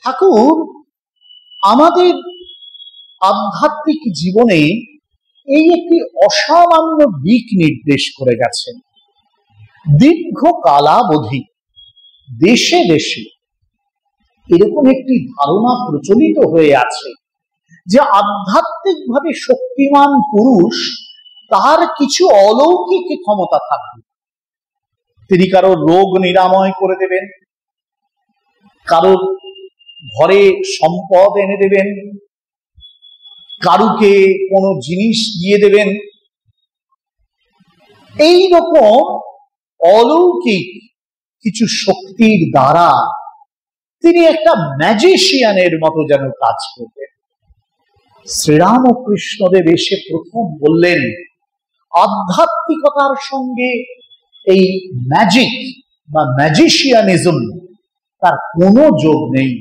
ঠাকুর আমাদের আধ্যাত্মিক জীবনে এই একটি অসামান্য দিক নির্দেশ করে গেছেন। দীর্ঘ কালাবধি দেশে দেশে এরকম একটি ধারণা প্রচলিত হয়ে আছে যে আধ্যাত্মিকভাবে শক্তিমান পুরুষ তার কিছু অলৌকিক ক্ষমতা থাকবে। তিনি কারোর রোগ নিরাময় করে দেবেন, কারোর ঘরে সম্পদ এনে দেবেন, কারুকে কোনো জিনিস দিয়ে দেবেন। এই রকম অলৌকিক কিছু শক্তির দ্বারা তিনি একটা ম্যাজিশিয়ানের মতো যেন কাজ করবেন। শ্রীরামকৃষ্ণদেব এসে প্রথম বললেন, আধ্যাত্মিকতার সঙ্গে এই ম্যাজিক বা ম্যাজিশিয়ানিজম তার কোনো যোগ নেই।